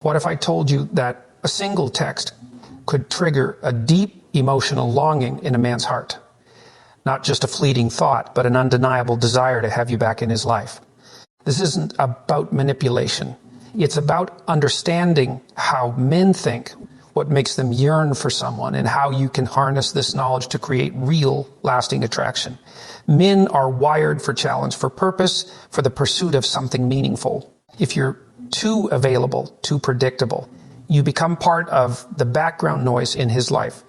What if I told you that a single text could trigger a deep emotional longing in a man's heart? Not just a fleeting thought, but an undeniable desire to have you back in his life. This isn't about manipulation. It's about understanding how men think, what makes them yearn for someone, and how you can harness this knowledge to create real, lasting attraction. Men are wired for challenge, for purpose, for the pursuit of something meaningful. If you're too available, too predictable, you become part of the background noise in his life.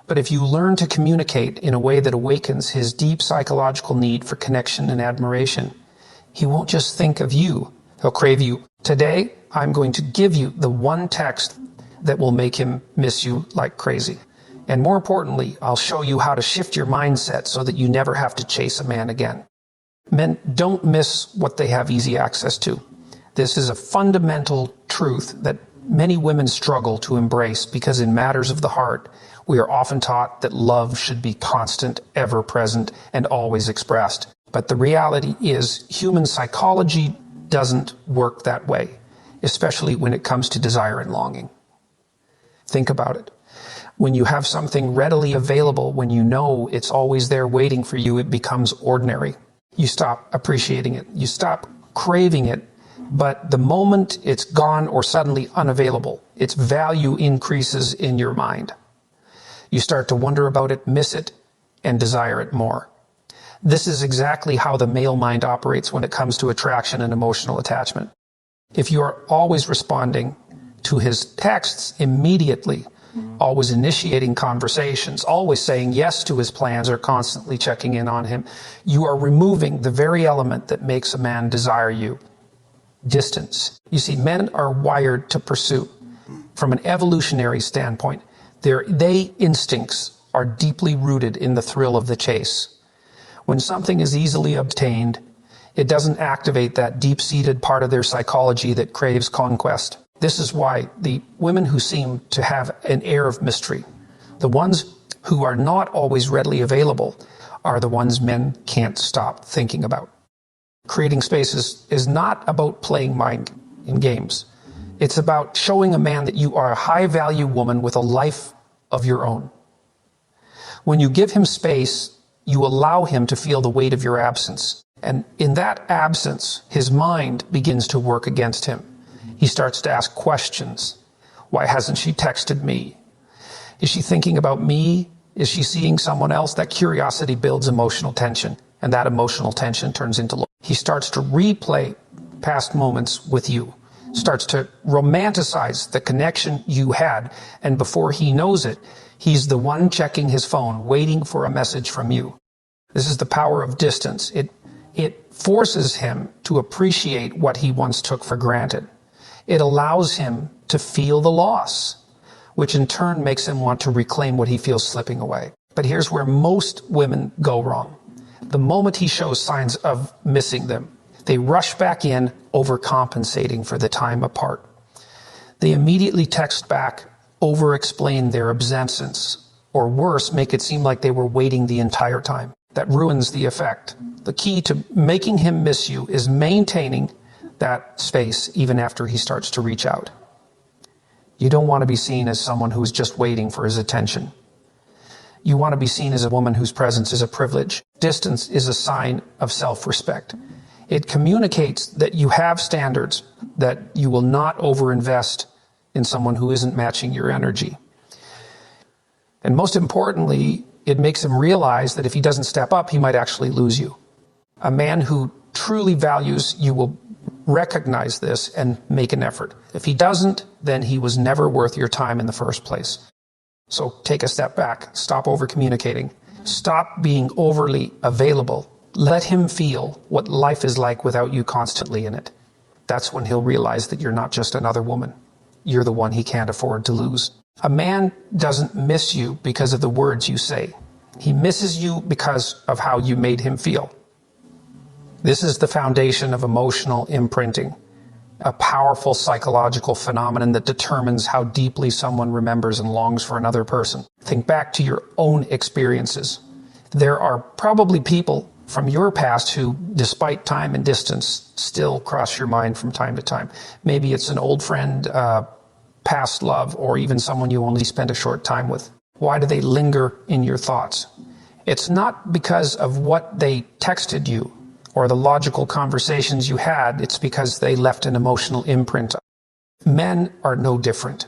But if you learn to communicate in a way that awakens his deep psychological need for connection and admiration, he won't just think of you, he'll crave you. Today, I'm going to give you the one text that will make him miss you like crazy. And more importantly, I'll show you how to shift your mindset so that you never have to chase a man again. Men don't miss what they have easy access to. This is a fundamental truth that many women struggle to embrace because in matters of the heart, we are often taught that love should be constant, ever present, and always expressed. But the reality is human psychology doesn't work that way, especially when it comes to desire and longing. Think about it. When you have something readily available, when you know it's always there waiting for you, it becomes ordinary. You stop appreciating it. You stop craving it. But the moment it's gone or suddenly unavailable, its value increases in your mind. You start to wonder about it, miss it, and desire it more. This is exactly how the male mind operates when it comes to attraction and emotional attachment. If you are always responding to his texts immediately, always initiating conversations, always saying yes to his plans, or constantly checking in on him, you are removing the very element that makes a man desire you. Distance. You see, men are wired to pursue. From an evolutionary standpoint, their instincts are deeply rooted in the thrill of the chase. When something is easily obtained, it doesn't activate that deep-seated part of their psychology that craves conquest. This is why the women who seem to have an air of mystery, the ones who are not always readily available, are the ones men can't stop thinking about. Creating spaces is not about playing mind in games. It's about showing a man that you are a high-value woman with a life of your own. When you give him space, you allow him to feel the weight of your absence. And in that absence, his mind begins to work against him. He starts to ask questions. Why hasn't she texted me? Is she thinking about me? Is she seeing someone else? That curiosity builds emotional tension, and that emotional tension turns into love. He starts to replay past moments with you, starts to romanticize the connection you had, and before he knows it, he's the one checking his phone, waiting for a message from you. This is the power of distance. It forces him to appreciate what he once took for granted. It allows him to feel the loss, which in turn makes him want to reclaim what he feels slipping away. But here's where most women go wrong. The moment he shows signs of missing them, they rush back in, overcompensating for the time apart. They immediately text back, over-explain their absence, or worse, make it seem like they were waiting the entire time. That ruins the effect. The key to making him miss you is maintaining that space even after he starts to reach out. You don't want to be seen as someone who's just waiting for his attention. You want to be seen as a woman whose presence is a privilege. Distance is a sign of self-respect. It communicates that you have standards, that you will not overinvest in someone who isn't matching your energy. And most importantly, it makes him realize that if he doesn't step up, he might actually lose you. A man who truly values you will recognize this and make an effort. If he doesn't, then he was never worth your time in the first place. So take a step back. Stop over-communicating. Stop being overly available. Let him feel what life is like without you constantly in it. That's when he'll realize that you're not just another woman. You're the one he can't afford to lose. A man doesn't miss you because of the words you say. He misses you because of how you made him feel. This is the foundation of emotional imprinting, a powerful psychological phenomenon that determines how deeply someone remembers and longs for another person. Think back to your own experiences. There are probably people from your past who, despite time and distance, still cross your mind from time to time. Maybe it's an old friend, past love, or even someone you only spent a short time with? Why do they linger in your thoughts? It's not because of what they texted you or the logical conversations you had. It's because they left an emotional imprint. Men are no different.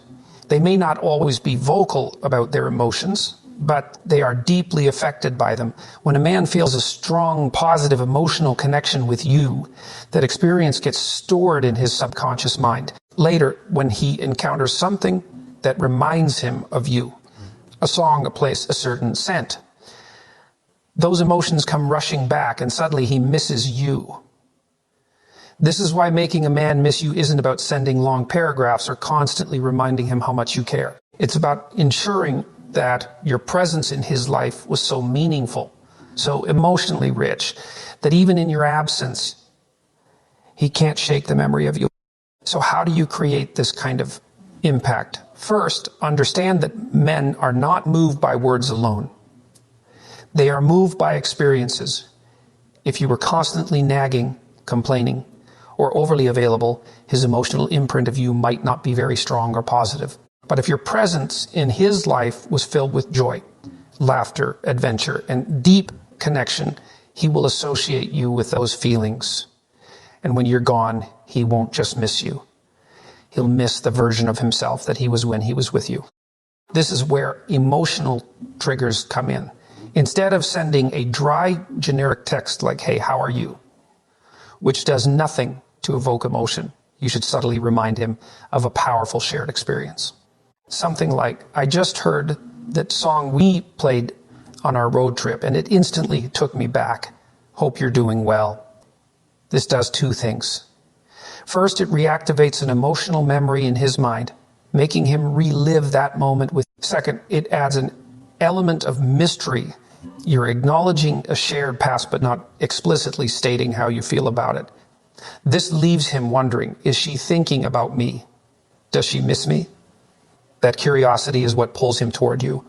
They may not always be vocal about their emotions, but they are deeply affected by them. When a man feels a strong, positive emotional connection with you, that experience gets stored in his subconscious mind. Later, when he encounters something that reminds him of you, a song, a place, a certain scent, those emotions come rushing back, and suddenly he misses you. This is why making a man miss you isn't about sending long paragraphs or constantly reminding him how much you care. It's about ensuring that your presence in his life was so meaningful, so emotionally rich, that even in your absence, he can't shake the memory of you. So how do you create this kind of impact? First, understand that men are not moved by words alone. They are moved by experiences. If you were constantly nagging, complaining, or overly available, his emotional imprint of you might not be very strong or positive. But if your presence in his life was filled with joy, laughter, adventure, and deep connection, he will associate you with those feelings. And when you're gone, he won't just miss you. He'll miss the version of himself that he was when he was with you. This is where emotional triggers come in. Instead of sending a dry, generic text like, "Hey, how are you?" which does nothing to evoke emotion, you should subtly remind him of a powerful shared experience. Something like, "I just heard that song we played on our road trip, and it instantly took me back. Hope you're doing well." This does two things. First, it reactivates an emotional memory in his mind, making him relive that moment with. Second, it adds an element of mystery. You're acknowledging a shared past, but not explicitly stating how you feel about it. This leaves him wondering, is she thinking about me? Does she miss me? That curiosity is what pulls him toward you.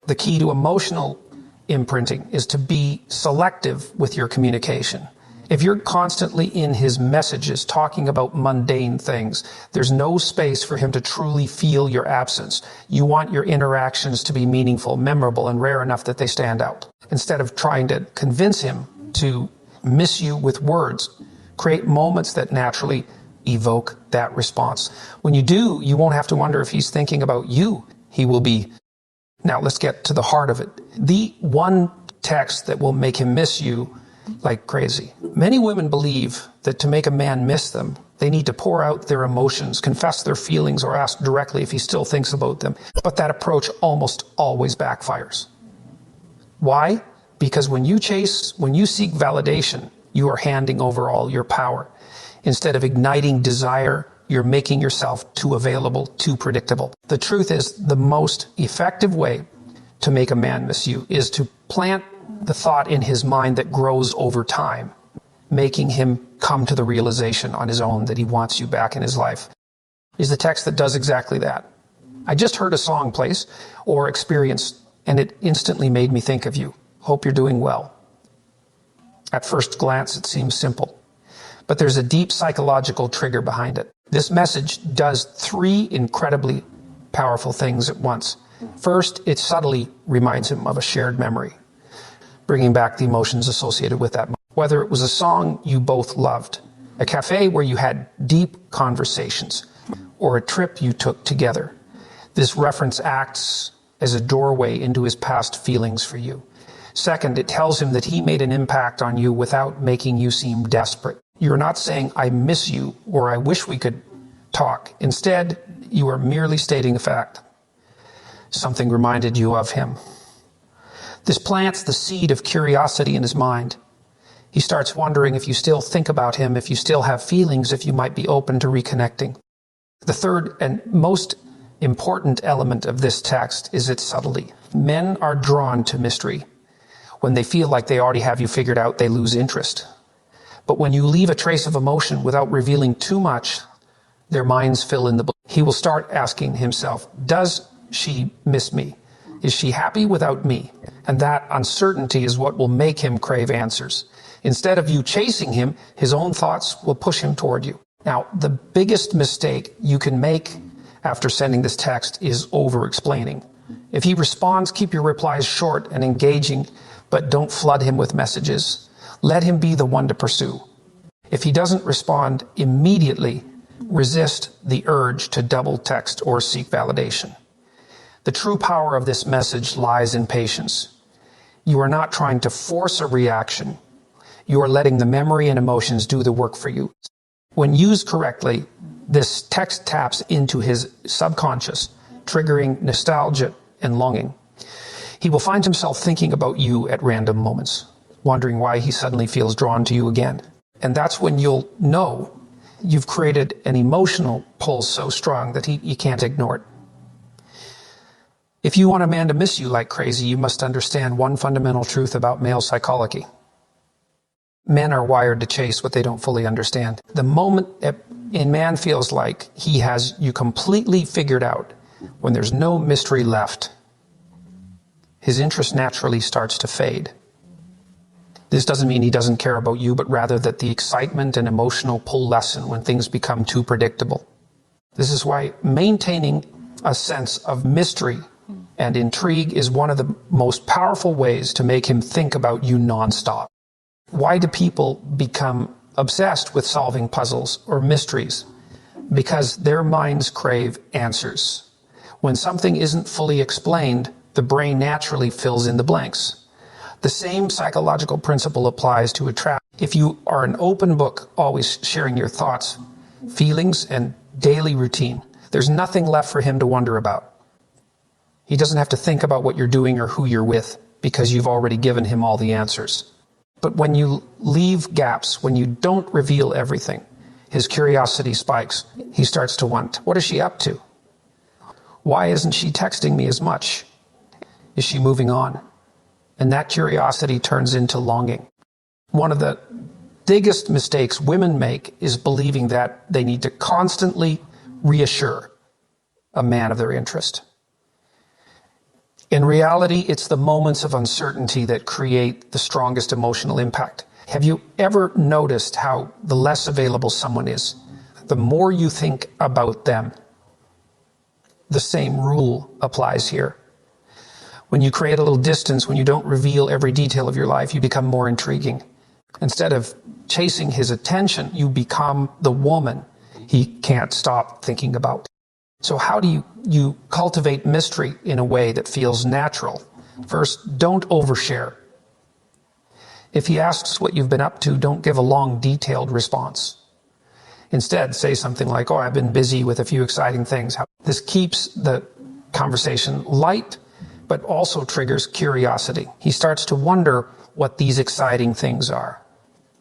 The key to emotional imprinting is to be selective with your communication. If you're constantly in his messages talking about mundane things, there's no space for him to truly feel your absence. You want your interactions to be meaningful, memorable, and rare enough that they stand out. Instead of trying to convince him to miss you with words, create moments that naturally evoke that response. When you do, you won't have to wonder if he's thinking about you. He will be. Now let's get to the heart of it. The one text that will make him miss you like crazy. Many women believe that to make a man miss them, they need to pour out their emotions, confess their feelings, or ask directly if he still thinks about them. But that approach almost always backfires. Why? Because when you seek validation, you are handing over all your power. Instead of igniting desire, you're making yourself too available, too predictable. The truth is, the most effective way to make a man miss you is to plant the thought in his mind that grows over time, making him come to the realization on his own that he wants you back in his life. Is the text that does exactly that. "I just heard a song place or experience, and it instantly made me think of you. Hope you're doing well." At first glance, it seems simple, but there's a deep psychological trigger behind it. This message does three incredibly powerful things at once. First, it subtly reminds him of a shared memory, bringing back the emotions associated with that moment. Whether it was a song you both loved, a cafe where you had deep conversations, or a trip you took together, this reference acts as a doorway into his past feelings for you. Second, it tells him that he made an impact on you without making you seem desperate. You're not saying, "I miss you," or "I wish we could talk." Instead, you are merely stating a fact. Something reminded you of him. This plants the seed of curiosity in his mind. He starts wondering if you still think about him, if you still have feelings, if you might be open to reconnecting. The third and most important element of this text is its subtlety. Men are drawn to mystery. When they feel like they already have you figured out, they lose interest. But when you leave a trace of emotion without revealing too much, their minds fill in the blank. He will start asking himself, does she miss me? Is she happy without me? And that uncertainty is what will make him crave answers. Instead of you chasing him, his own thoughts will push him toward you. Now, the biggest mistake you can make after sending this text is over-explaining. If he responds, keep your replies short and engaging, but don't flood him with messages. Let him be the one to pursue. If he doesn't respond immediately, resist the urge to double text or seek validation. The true power of this message lies in patience. You are not trying to force a reaction. You are letting the memory and emotions do the work for you. When used correctly, this text taps into his subconscious, triggering nostalgia and longing. He will find himself thinking about you at random moments, wondering why he suddenly feels drawn to you again. And that's when you'll know you've created an emotional pull so strong that you can't ignore it. If you want a man to miss you like crazy, you must understand one fundamental truth about male psychology. Men are wired to chase what they don't fully understand. The moment a man feels like he has you completely figured out, when there's no mystery left, his interest naturally starts to fade. This doesn't mean he doesn't care about you, but rather that the excitement and emotional pull lessen when things become too predictable. This is why maintaining a sense of mystery and intrigue is one of the most powerful ways to make him think about you nonstop. Why do people become obsessed with solving puzzles or mysteries? Because their minds crave answers. When something isn't fully explained, the brain naturally fills in the blanks. The same psychological principle applies to a trap. If you are an open book, always sharing your thoughts, feelings, and daily routine, there's nothing left for him to wonder about. He doesn't have to think about what you're doing or who you're with, because you've already given him all the answers. But when you leave gaps, when you don't reveal everything, his curiosity spikes. He starts to want, what is she up to? Why isn't she texting me as much? Is she moving on? And that curiosity turns into longing. One of the biggest mistakes women make is believing that they need to constantly reassure a man of their interest. In reality, it's the moments of uncertainty that create the strongest emotional impact. Have you ever noticed how the less available someone is, the more you think about them? The same rule applies here. When you create a little distance, when you don't reveal every detail of your life, you become more intriguing. Instead of chasing his attention, you become the woman he can't stop thinking about. So how do you cultivate mystery in a way that feels natural? First, don't overshare. If he asks what you've been up to, don't give a long, detailed response. Instead, say something like, oh, I've been busy with a few exciting things. This keeps the conversation light, but also triggers curiosity. He starts to wonder what these exciting things are.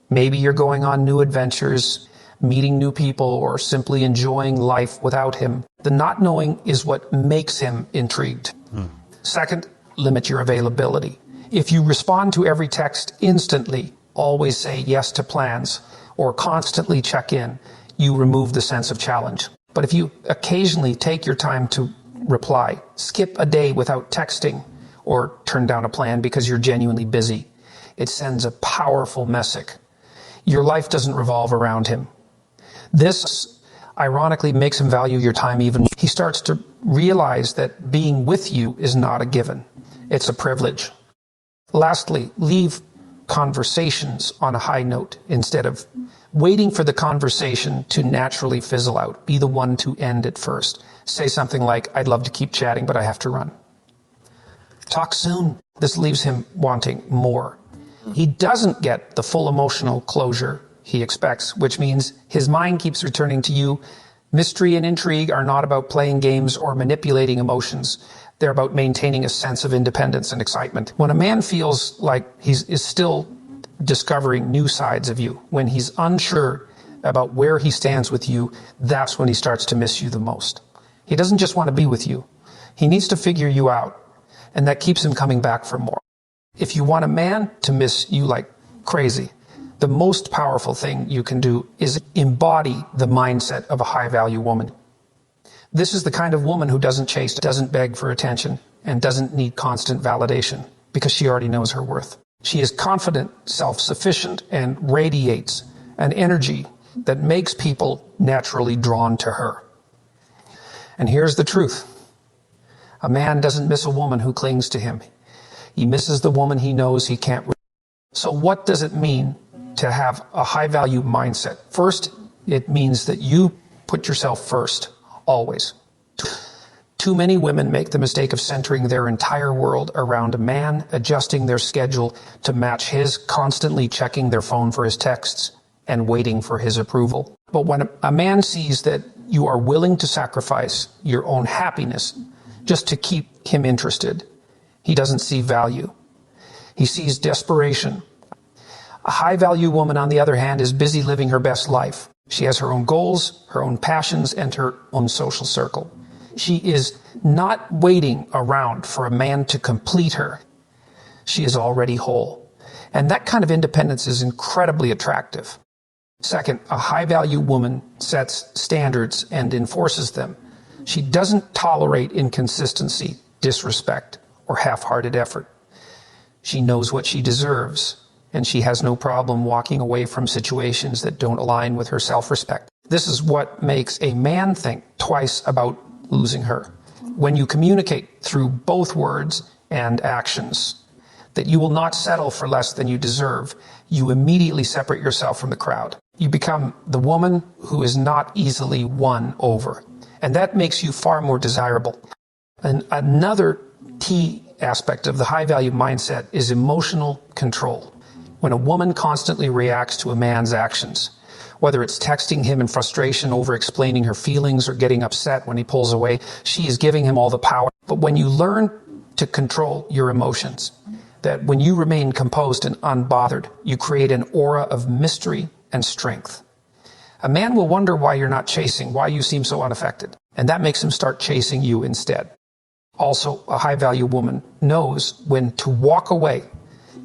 Maybe you're going on new adventures, meeting new people, or simply enjoying life without him. The not knowing is what makes him intrigued. Second, limit your availability. If you respond to every text instantly, always say yes to plans, or constantly check in, you remove the sense of challenge. But if you occasionally take your time to reply, skip a day without texting, or turn down a plan because you're genuinely busy, it sends a powerful message. Your life doesn't revolve around him. This ironically makes him value your time even. He starts to realize that being with you is not a given. It's a privilege. Lastly, leave conversations on a high note instead of waiting for the conversation to naturally fizzle out. Be the one to end it first. Say something like, I'd love to keep chatting, but I have to run. Talk soon. This leaves him wanting more. He doesn't get the full emotional closure he expects, which means his mind keeps returning to you. Mystery and intrigue are not about playing games or manipulating emotions. They're about maintaining a sense of independence and excitement. When a man feels like he is still discovering new sides of you, when he's unsure about where he stands with you, that's when he starts to miss you the most. He doesn't just want to be with you. He needs to figure you out, and that keeps him coming back for more. If you want a man to miss you like crazy, the most powerful thing you can do is embody the mindset of a high-value woman. This is the kind of woman who doesn't chase, doesn't beg for attention, and doesn't need constant validation because she already knows her worth. She is confident, self-sufficient, and radiates an energy that makes people naturally drawn to her. And here's the truth. A man doesn't miss a woman who clings to him. He misses the woman he knows he can't. So what does it mean to have a high-value mindset? First, it means that you put yourself first, always. Too many women make the mistake of centering their entire world around a man, adjusting their schedule to match his, constantly checking their phone for his texts, and waiting for his approval. But when a man sees that you are willing to sacrifice your own happiness just to keep him interested, he doesn't see value. He sees desperation. A high-value woman, on the other hand, is busy living her best life. She has her own goals, her own passions, and her own social circle. She is not waiting around for a man to complete her. She is already whole. And that kind of independence is incredibly attractive. Second, a high-value woman sets standards and enforces them. She doesn't tolerate inconsistency, disrespect, or half-hearted effort. She knows what she deserves, and she has no problem walking away from situations that don't align with her self-respect. This is what makes a man think twice about losing her. When you communicate through both words and actions that you will not settle for less than you deserve, you immediately separate yourself from the crowd. You become the woman who is not easily won over, and that makes you far more desirable. And another key aspect of the high-value mindset is emotional control. When a woman constantly reacts to a man's actions, whether it's texting him in frustration, over-explaining her feelings, or getting upset when he pulls away, she is giving him all the power. But when you learn to control your emotions, that when you remain composed and unbothered, you create an aura of mystery and strength. A man will wonder why you're not chasing, why you seem so unaffected, and that makes him start chasing you instead. Also, a high-value woman knows when to walk away.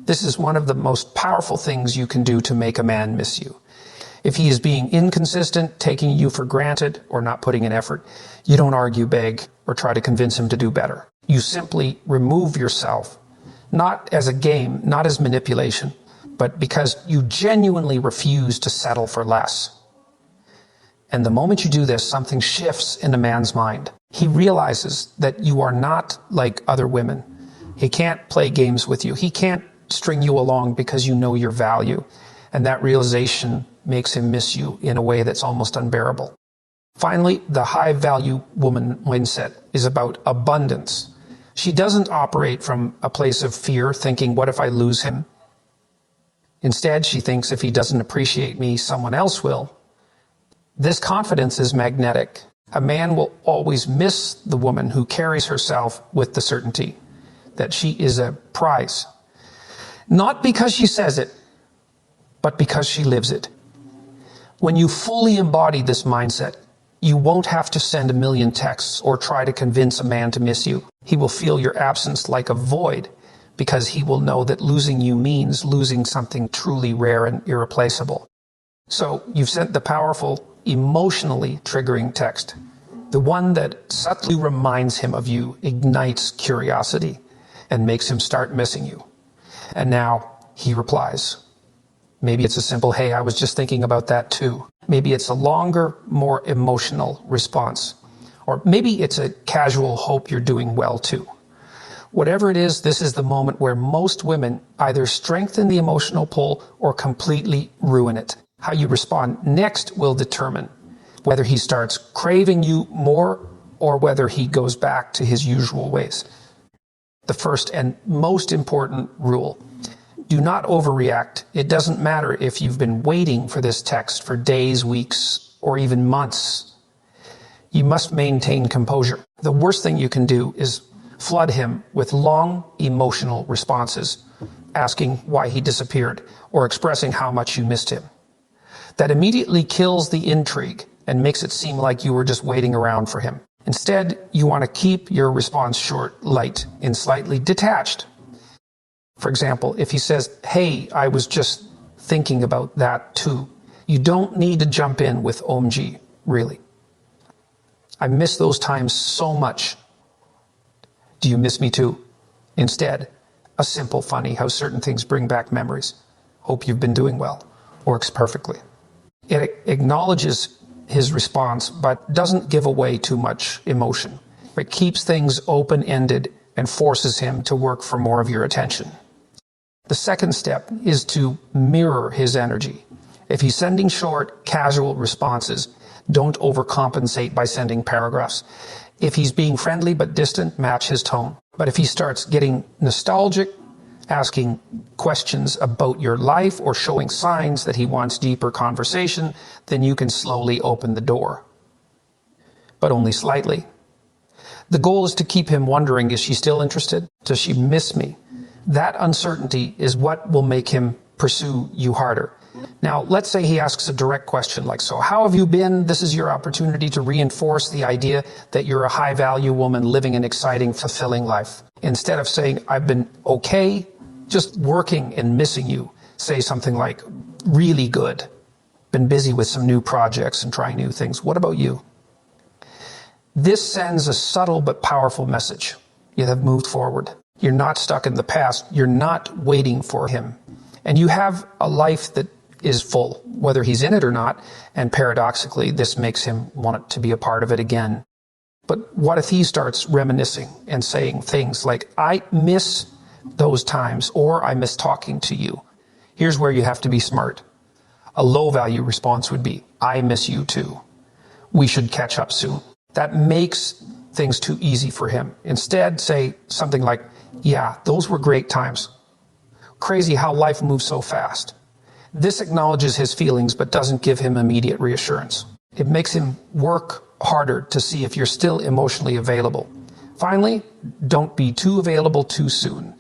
This is one of the most powerful things you can do to make a man miss you. If he is being inconsistent, taking you for granted, or not putting in effort, you don't argue, beg, or try to convince him to do better. You simply remove yourself, not as a game, not as manipulation, but because you genuinely refuse to settle for less. And the moment you do this, something shifts in a man's mind. He realizes that you are not like other women. He can't play games with you. He can't string you along because you know your value. And that realization makes him miss you in a way that's almost unbearable. Finally, the high-value woman mindset is about abundance. She doesn't operate from a place of fear, thinking, what if I lose him? Instead, she thinks, if he doesn't appreciate me, someone else will. This confidence is magnetic. A man will always miss the woman who carries herself with the certainty that she is a prize. Not because she says it, but because she lives it. When you fully embody this mindset, you won't have to send a million texts or try to convince a man to miss you. He will feel your absence like a void because he will know that losing you means losing something truly rare and irreplaceable. So you've sent the powerful, emotionally triggering text. The one that subtly reminds him of you, ignites curiosity, and makes him start missing you. And now he replies. Maybe it's a simple, hey, I was just thinking about that too. Maybe it's a longer, more emotional response. Or maybe it's a casual hope you're doing well too. Whatever it is, this is the moment where most women either strengthen the emotional pull or completely ruin it. How you respond next will determine whether he starts craving you more or whether he goes back to his usual ways. The first and most important rule: do not overreact. It doesn't matter if you've been waiting for this text for days, weeks, or even months. You must maintain composure. The worst thing you can do is flood him with long emotional responses, asking why he disappeared or expressing how much you missed him. That immediately kills the intrigue and makes it seem like you were just waiting around for him. Instead, you want to keep your response short, light, and slightly detached. For example, if he says, hey, I was just thinking about that too, you don't need to jump in with OMG, really. I miss those times so much. Do you miss me too? Instead, a simple funny how certain things bring back memories. Hope you've been doing well. Works perfectly. It acknowledges his response, but doesn't give away too much emotion. It keeps things open-ended and forces him to work for more of your attention. The second step is to mirror his energy. If he's sending short, casual responses, don't overcompensate by sending paragraphs. If he's being friendly but distant, match his tone. But if he starts getting nostalgic, asking questions about your life or showing signs that he wants deeper conversation, then you can slowly open the door. But only slightly. The goal is to keep him wondering, is she still interested? Does she miss me? That uncertainty is what will make him pursue you harder. Now, let's say he asks a direct question like, so how have you been? This is your opportunity to reinforce the idea that you're a high-value woman living an exciting, fulfilling life. Instead of saying, I've been okay, just working and missing you, say something like, really good. Been busy with some new projects and trying new things. What about you? This sends a subtle but powerful message. You have moved forward. You're not stuck in the past. You're not waiting for him. And you have a life that is full, whether he's in it or not. And paradoxically, this makes him want to be a part of it again. But what if he starts reminiscing and saying things like, I miss those times, or I miss talking to you? Here's where you have to be smart. A low-value response would be, I miss you too. We should catch up soon. That makes things too easy for him. Instead, say something like, yeah, those were great times. Crazy how life moves so fast. This acknowledges his feelings but doesn't give him immediate reassurance. It makes him work harder to see if you're still emotionally available. Finally, don't be too available too soon.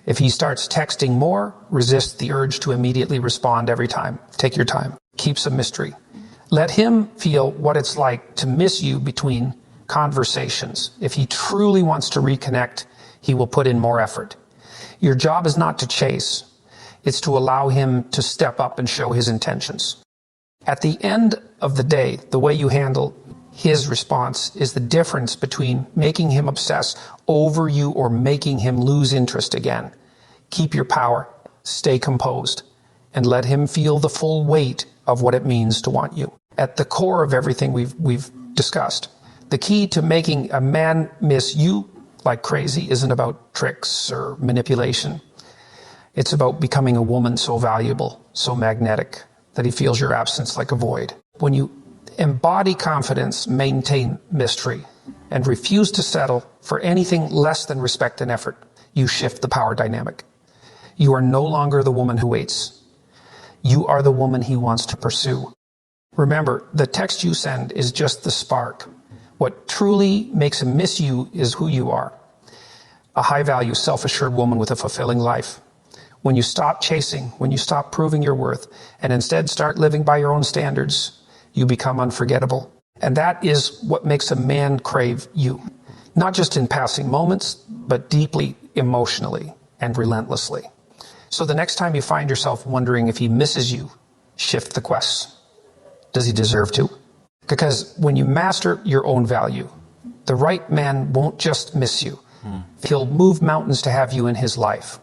If he starts texting more, resist the urge to immediately respond every time. Take your time. Keep some mystery. Let him feel what it's like to miss you between conversations. If he truly wants to reconnect, he will put in more effort. Your job is not to chase. It's to allow him to step up and show his intentions. At the end of the day, the way you handle his response is the difference between making him obsess over you or making him lose interest again. Keep your power, stay composed, and let him feel the full weight of what it means to want you. At the core of everything we've discussed, the key to making a man miss you like crazy isn't about tricks or manipulation. It's about becoming a woman so valuable, so magnetic, that he feels your absence like a void. When you embody confidence, maintain mystery, and refuse to settle for anything less than respect and effort, you shift the power dynamic. You are no longer the woman who waits. You are the woman he wants to pursue. Remember, the text you send is just the spark. What truly makes him miss you is who you are. A high-value, self-assured woman with a fulfilling life. When you stop chasing, when you stop proving your worth, and instead start living by your own standards, you become unforgettable. And that is what makes a man crave you. Not just in passing moments, but deeply emotionally and relentlessly. So the next time you find yourself wondering if he misses you, shift the quest. Does he deserve to? Because when you master your own value, the right man won't just miss you. He'll move mountains to have you in his life.